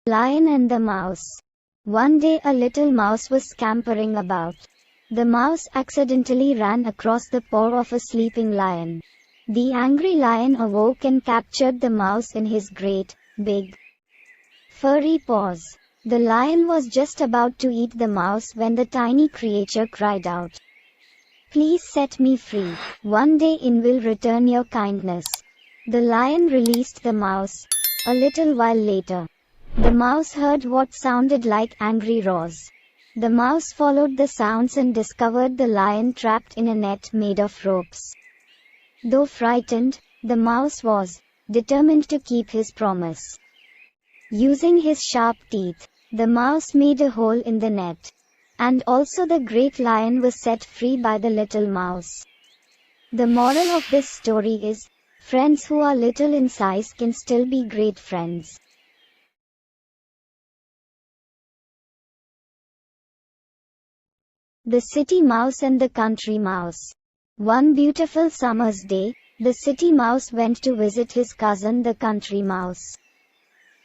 Lion and the Mouse. One day a little mouse was scampering about. The mouse accidentally ran across the paw of a sleeping lion. The angry lion awoke and captured the mouse in his great, big, furry paws. The lion was just about to eat the mouse when the tiny creature cried out, "Please set me free. One day in will return your kindness." The lion released the mouse. A little while later, the mouse heard what sounded like angry roars. The mouse followed the sounds and discovered the lion trapped in a net made of ropes. Though frightened, the mouse was determined to keep his promise. Using his sharp teeth, the mouse made a hole in the net. And also the great lion was set free by the little mouse. The moral of this story is, friends who are little in size can still be great friends. The City Mouse and the Country Mouse. One beautiful summer's day, the city mouse went to visit his cousin the country mouse.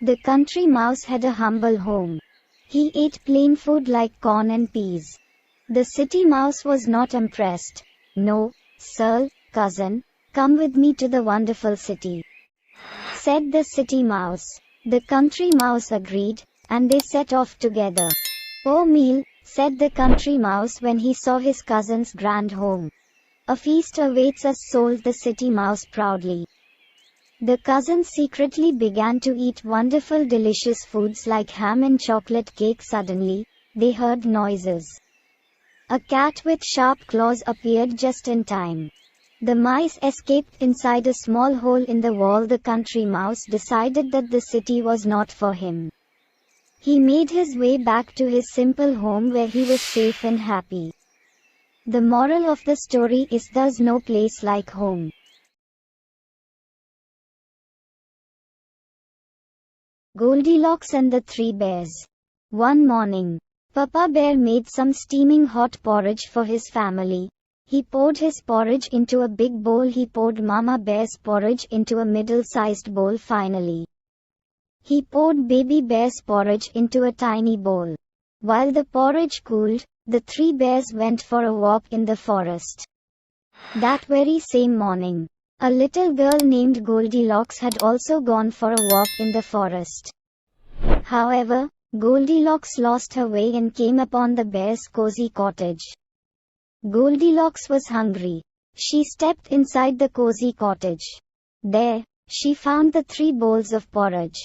The country mouse had a humble home. He ate plain food like corn and peas. The city mouse was not impressed. "No, sir, cousin, come with me to the wonderful city," said the city mouse. The country mouse agreed, and they set off together. "Oh meal," said the country mouse when he saw his cousin's grand home. "A feast awaits us," sold the city mouse proudly. The cousins secretly began to eat wonderful delicious foods like ham and chocolate cake. Suddenly, they heard noises. A cat with sharp claws appeared just in time. The mice escaped inside a small hole in the wall. The country mouse decided that the city was not for him. He made his way back to his simple home where he was safe and happy. The moral of the story is there's no place like home. Goldilocks and the Three Bears. One morning, Papa Bear made some steaming hot porridge for his family. He poured his porridge into a big bowl. He poured Mama Bear's porridge into a middle-sized bowl. Finally, he poured Baby Bear's porridge into a tiny bowl. While the porridge cooled, the three bears went for a walk in the forest. That very same morning, a little girl named Goldilocks had also gone for a walk in the forest. However, Goldilocks lost her way and came upon the bear's cozy cottage. Goldilocks was hungry. She stepped inside the cozy cottage. There, she found the 3 bowls of porridge.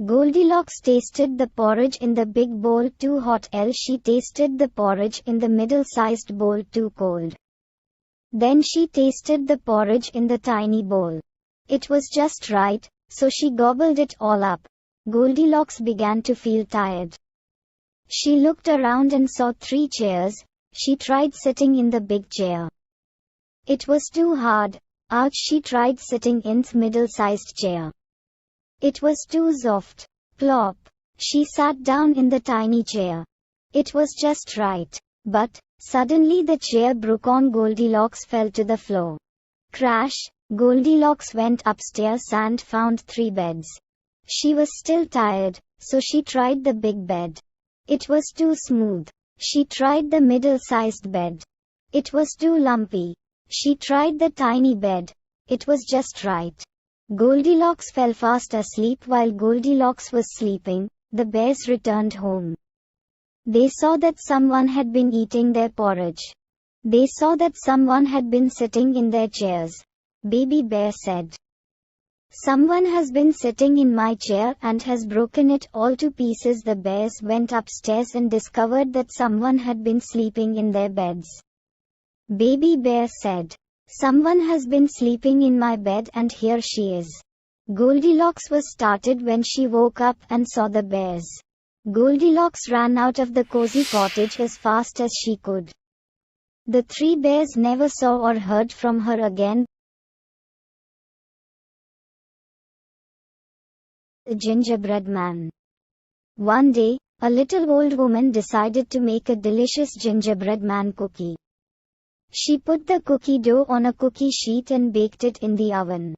Goldilocks tasted the porridge in the big bowl too hot, else she tasted the porridge in the middle-sized bowl too cold. Then she tasted the porridge in the tiny bowl. It was just right, so she gobbled it all up. Goldilocks began to feel tired. She looked around and saw 3 chairs. She tried sitting in the big chair. It was too hard. Ouch! She tried sitting in the middle-sized chair. It was too soft. Plop! She sat down in the tiny chair. It was just right. But, suddenly the chair broke on. Goldilocks fell to the floor. Crash! Goldilocks went upstairs and found 3 beds. She was still tired, so she tried the big bed. It was too smooth. She tried the middle-sized bed. It was too lumpy. She tried the tiny bed. It was just right. Goldilocks fell fast asleep. While Goldilocks was sleeping, the bears returned home. They saw that someone had been eating their porridge. They saw that someone had been sitting in their chairs. Baby Bear said, "Someone has been sitting in my chair and has broken it all to pieces." The bears went upstairs and discovered that someone had been sleeping in their beds. Baby Bear said, "Someone has been sleeping in my bed and here she is." Goldilocks was startled when she woke up and saw the bears. Goldilocks ran out of the cozy cottage as fast as she could. The 3 bears never saw or heard from her again. The Gingerbread Man. One day, a little old woman decided to make a delicious gingerbread man cookie. She put the cookie dough on a cookie sheet and baked it in the oven.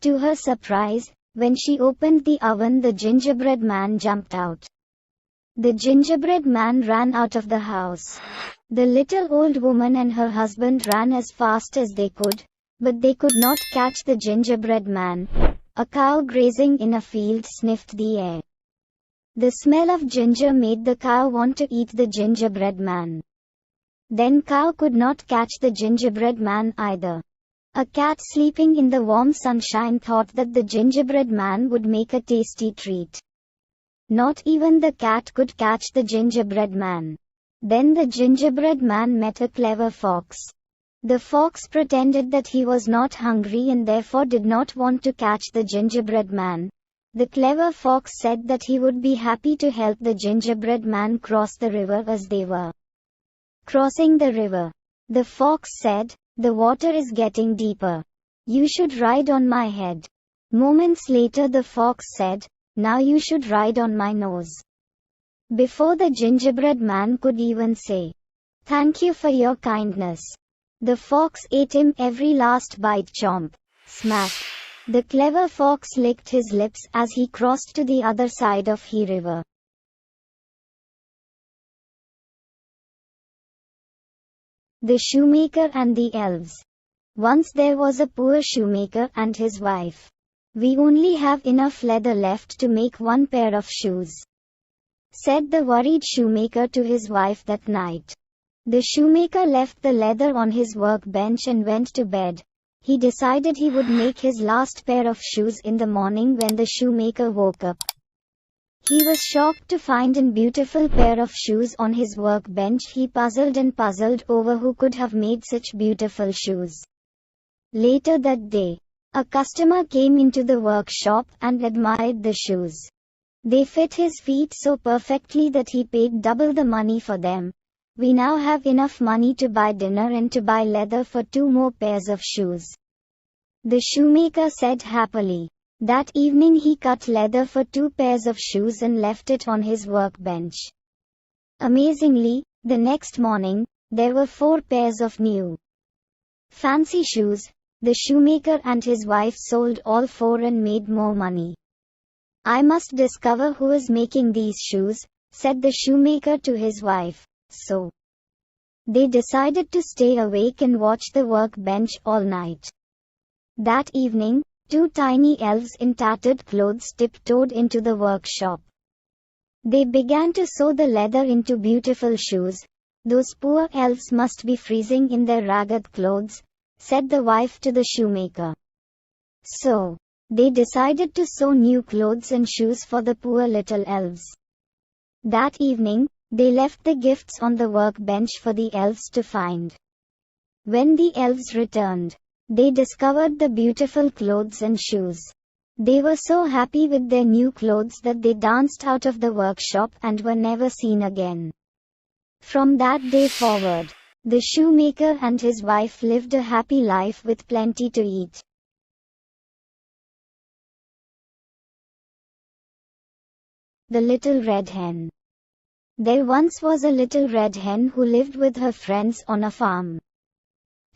To her surprise, When she opened the oven, the gingerbread man jumped out. The gingerbread man ran out of the house. The little old woman and her husband ran as fast as they could, but they could not catch the gingerbread man. A cow grazing in a field sniffed the air. The smell of ginger made the cow want to eat the gingerbread man. Then cow could not catch the gingerbread man either. A cat sleeping in the warm sunshine thought that the gingerbread man would make a tasty treat. Not even the cat could catch the gingerbread man. Then the gingerbread man met a clever fox. The fox pretended that he was not hungry and therefore did not want to catch the gingerbread man. The clever fox said that he would be happy to help the gingerbread man cross the river as they were crossing the river. The fox said, "The water is getting deeper. You should ride on my head." Moments later the fox said, "Now you should ride on my nose." Before the gingerbread man could even say, "Thank you for your kindness," the fox ate him every last bite. Chomp, smack. The clever fox licked his lips as he crossed to the other side of the river. The shoemaker and the elves. Once there was a poor shoemaker and his wife. "We only have enough leather left to make one pair of shoes," said the worried shoemaker to his wife that night. The shoemaker left the leather on his workbench and went to bed. He decided he would make his last pair of shoes in the morning. When the shoemaker woke up, he was shocked to find a beautiful pair of shoes on his workbench. He puzzled and puzzled over who could have made such beautiful shoes. Later that day, a customer came into the workshop and admired the shoes. They fit his feet so perfectly that he paid double the money for them. "We now have enough money to buy dinner and to buy leather for 2 more pairs of shoes," the shoemaker said happily. That evening he cut leather for 2 pairs of shoes and left it on his workbench. Amazingly, the next morning, there were 4 pairs of new fancy shoes. The shoemaker and his wife sold all 4 and made more money. "I must discover who is making these shoes," said the shoemaker to his wife. So they decided to stay awake and watch the workbench all night. That evening, 2 tiny elves in tattered clothes tiptoed into the workshop. They began to sew the leather into beautiful shoes. "Those poor elves must be freezing in their ragged clothes," said the wife to the shoemaker. So they decided to sew new clothes and shoes for the poor little elves. That evening, they left the gifts on the workbench for the elves to find. When the elves returned, they discovered the beautiful clothes and shoes. They were so happy with their new clothes that they danced out of the workshop and were never seen again. From that day forward, the shoemaker and his wife lived a happy life with plenty to eat. The Little Red Hen. There once was a little red hen who lived with her friends on a farm.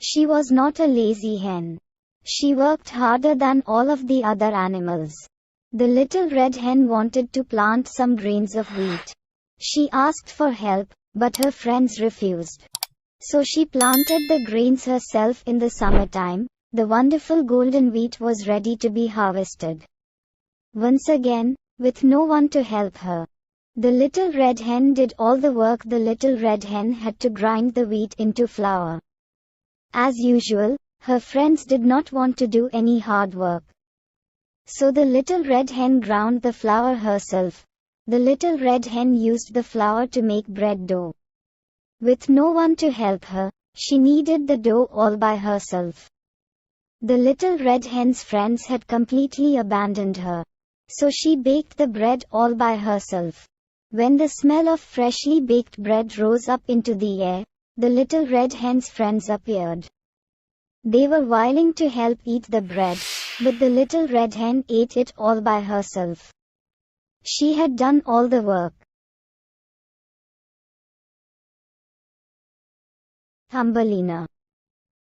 She was not a lazy hen. She worked harder than all of the other animals. The little red hen wanted to plant some grains of wheat. She asked for help, but her friends refused. So she planted the grains herself. In the summertime, the wonderful golden wheat was ready to be harvested. Once again, with no one to help her, the little red hen did all the work. The little red hen had to grind the wheat into flour. As usual, her friends did not want to do any hard work. So the little red hen ground the flour herself. The little red hen used the flour to make bread dough. With no one to help her, she kneaded the dough all by herself. The little red hen's friends had completely abandoned her. So she baked the bread all by herself. When the smell of freshly baked bread rose up into the air, the little red hen's friends appeared. They were willing to help eat the bread, but the little red hen ate it all by herself. She had done all the work. Thumbelina.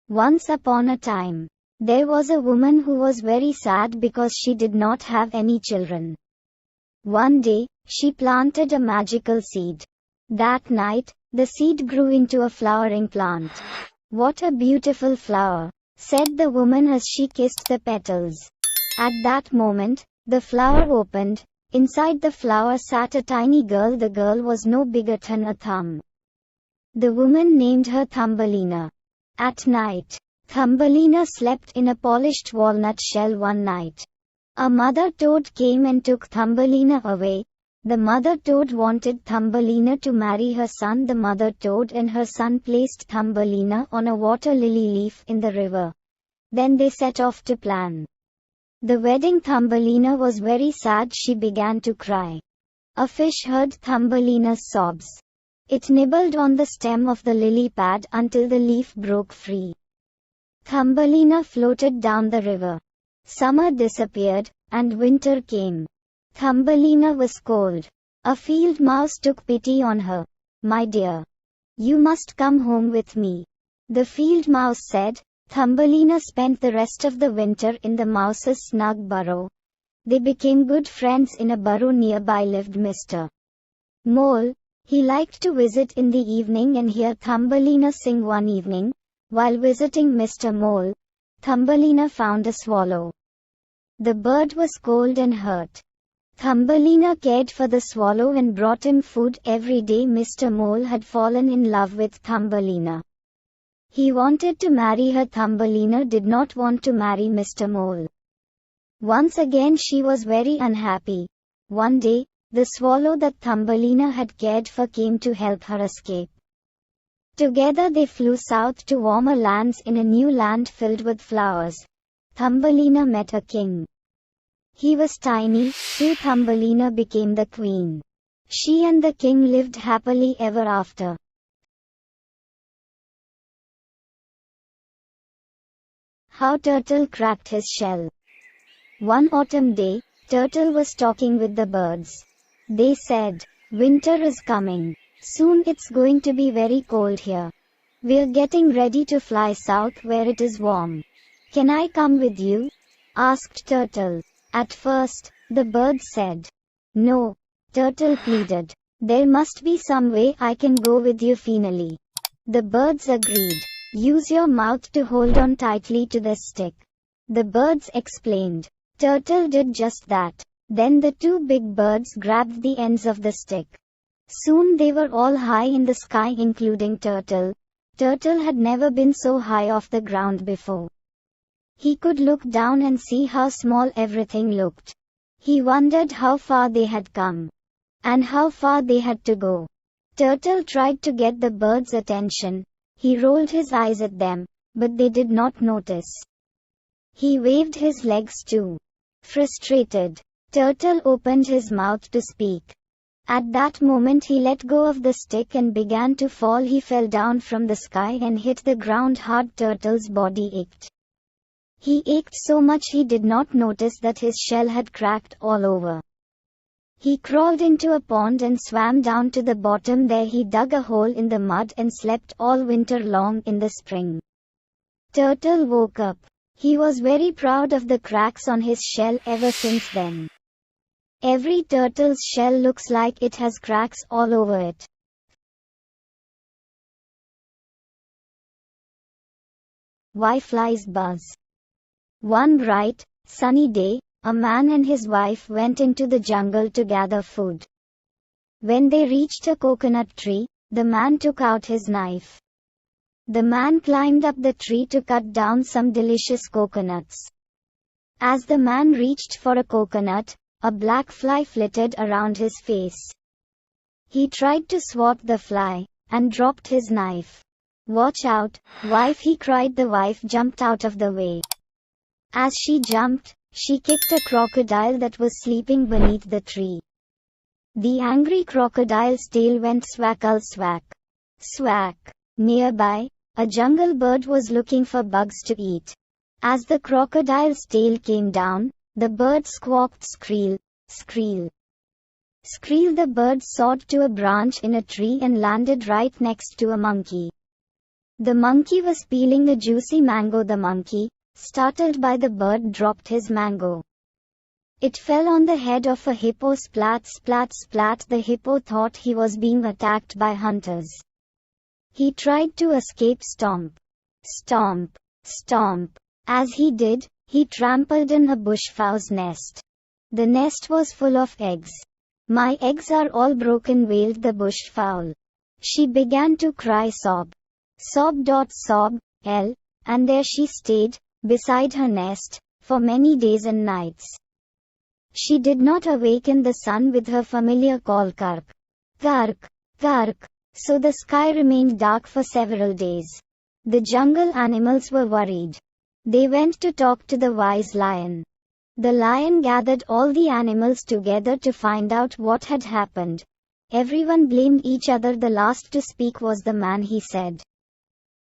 Once upon a time, There was a woman who was very sad because she did not have any children. One day, she planted a magical seed. That night, the seed grew into a flowering plant. "What a beautiful flower," said the woman as she kissed the petals. At that moment, the flower opened. Inside the flower sat a tiny girl. The girl was no bigger than a thumb. The woman named her Thumbelina. At night, Thumbelina slept in a polished walnut shell. One night, a mother toad came and took Thumbelina away. The mother toad wanted Thumbelina to marry her son. The mother toad and her son placed Thumbelina on a water lily leaf in the river. Then they set off to plan the wedding. Thumbelina was very sad. She began to cry. A fish heard Thumbelina's sobs. It nibbled on the stem of the lily pad until the leaf broke free. Thumbelina floated down the river. Summer disappeared, and winter came. Thumbelina was cold. A field mouse took pity on her. "My dear, you must come home with me," the field mouse said. Thumbelina spent the rest of the winter in the mouse's snug burrow. They became good friends. In a burrow nearby lived Mr. Mole. He liked to visit in the evening and hear Thumbelina sing. One evening, while visiting Mr. Mole, Thumbelina found a swallow. The bird was cold and hurt. Thumbelina cared for the swallow and brought him food every day. Mr. Mole had fallen in love with Thumbelina. He wanted to marry her. Thumbelina did not want to marry Mr. Mole. Once again she was very unhappy. One day, the swallow that Thumbelina had cared for came to help her escape. Together they flew south to warmer lands. In a new land filled with flowers, Thumbelina met a king. He was tiny, too. Thumbelina became the queen. She and the king lived happily ever after. How Turtle Cracked His Shell. One autumn day, Turtle was talking with the birds. They said, "Winter is coming. Soon it's going to be very cold here. We're getting ready to fly south where it is warm. Can I come with you?" asked Turtle. At first, the birds said, "No." Turtle pleaded, "There must be some way I can go with you." Finally, the birds agreed. "Use your mouth to hold on tightly to the stick," the birds explained. Turtle did just that. Then the two big birds grabbed the ends of the stick. Soon they were all high in the sky, including Turtle. Turtle had never been so high off the ground before. He could look down and see how small everything looked. He wondered how far they had come, and how far they had to go. Turtle tried to get the birds' attention. He rolled his eyes at them, but they did not notice. He waved his legs too. Frustrated, Turtle opened his mouth to speak. At that moment he let go of the stick and began to fall. He fell down from the sky and hit the ground hard. Turtle's body ached. He ached so much he did not notice that his shell had cracked all over. He crawled into a pond and swam down to the bottom. There he dug a hole in the mud and slept all winter long in the spring. Turtle woke up. He was very proud of the cracks on his shell. Ever since then, every turtle's shell looks like it has cracks all over it. Why flies buzz? One bright, sunny day, a man and his wife went into the jungle to gather food. When they reached a coconut tree, the man took out his knife. The man climbed up the tree to cut down some delicious coconuts. As the man reached for a coconut, a black fly flitted around his face. He tried to swat the fly, and dropped his knife. "Watch out, wife," he cried. The wife jumped out of the way. As she jumped, she kicked a crocodile that was sleeping beneath the tree. The angry crocodile's tail went swackle swack. Swack. Nearby, a jungle bird was looking for bugs to eat. As the crocodile's tail came down, the bird squawked, "Skreel, skreel." Skreel. The bird soared to a branch in a tree and landed right next to a monkey. The monkey was peeling a juicy mango. The monkey, startled by the bird, dropped his mango. It fell on the head of a hippo. Splat, splat, splat. The hippo thought he was being attacked by hunters. He tried to escape. Stomp, stomp, stomp. As he did, he trampled in a bushfowl's nest. The nest was full of eggs. My eggs are all broken, wailed the bushfowl. She began to cry. Sob, sob, sob, l, and there she stayed, beside her nest, for many days and nights. She did not awaken the sun with her familiar call, kark, kark, kark. So the sky remained dark for several days. The jungle animals were worried. They went to talk to the wise lion. The lion gathered all the animals together to find out what had happened. Everyone blamed each other. The last to speak was the man. He said,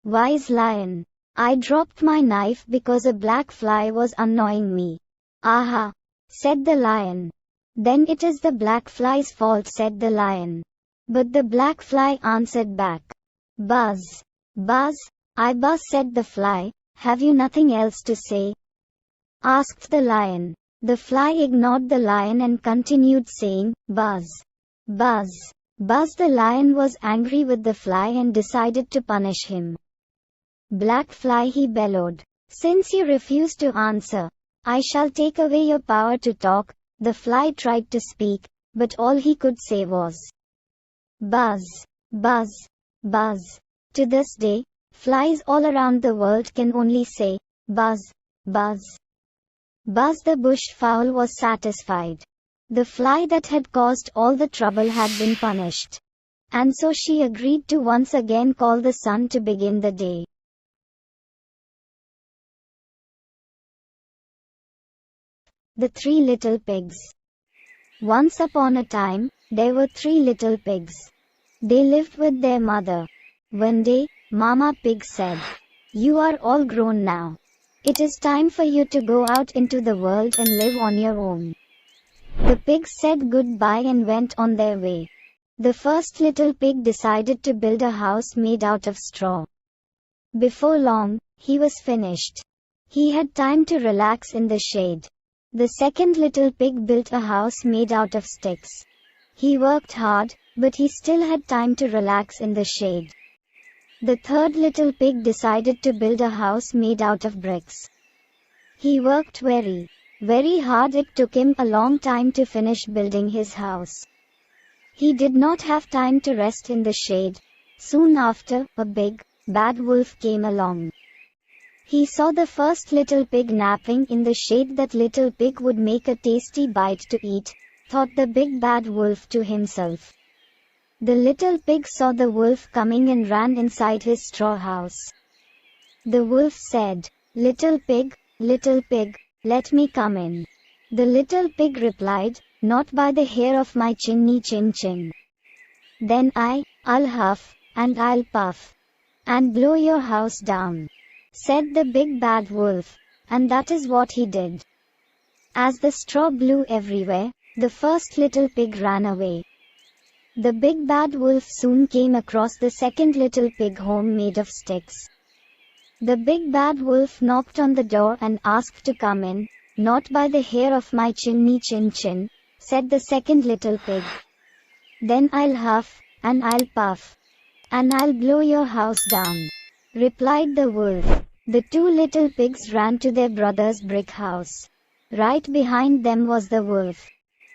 "Wise lion, I dropped my knife because a black fly was annoying me." "Aha," said the lion. "Then it is the black fly's fault," said the lion. But the black fly answered back, "Buzz, buzz, I buzz," said the fly. "Have you nothing else to say?" asked the lion. The fly ignored the lion and continued saying, "Buzz, buzz, buzz." The lion was angry with the fly and decided to punish him. "Black fly," he bellowed, "since you refuse to answer, I shall take away your power to talk." The fly tried to speak, but all he could say was, "Buzz, buzz, buzz." To this day, flies all around the world can only say, "Buzz, buzz, buzz." The bushfowl was satisfied. The fly that had caused all the trouble had been punished. And so she agreed to once again call the sun to begin the day. The Three Little Pigs. Once upon a time, there were 3 little pigs. They lived with their mother. One day, Mama Pig said, "You are all grown now. It is time for you to go out into the world and live on your own." The pigs said goodbye and went on their way. The first little pig decided to build a house made out of straw. Before long, he was finished. He had time to relax in the shade. The second little pig built a house made out of sticks. He worked hard, but he still had time to relax in the shade. The third little pig decided to build a house made out of bricks. He worked very, very hard. It took him a long time to finish building his house. He did not have time to rest in the shade. Soon after, a big, bad wolf came along. He saw the first little pig napping in the shade. That little pig would make a tasty bite to eat, thought the big bad wolf to himself. The little pig saw the wolf coming and ran inside his straw house. The wolf said, little pig, let me come in." The little pig replied, "Not by the hair of my chinny chin chin. Then I'll huff, and I'll puff, and blow your house down," said the big bad wolf, and that is what he did. As the straw blew everywhere, the first little pig ran away. The big bad wolf soon came across the second little pig home made of sticks. The big bad wolf knocked on the door and asked to come in. "Not by the hair of my chinny chin chin," said the second little pig. "Then I'll huff, and I'll puff, and I'll blow your house down," replied the wolf. The 2 little pigs ran to their brother's brick house. Right behind them was the wolf.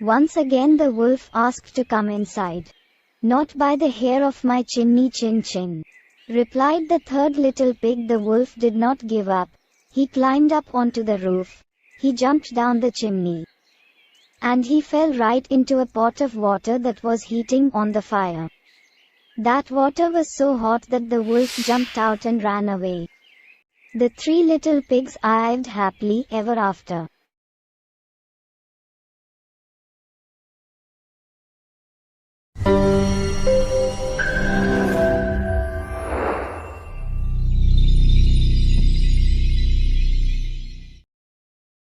Once again the wolf asked to come inside. "Not by the hair of my chinny chin chin," replied the third little pig. The wolf did not give up. He climbed up onto the roof. He jumped down the chimney. And he fell right into a pot of water that was heating on the fire. That water was so hot that the wolf jumped out and ran away. The 3 little pigs lived happily ever after.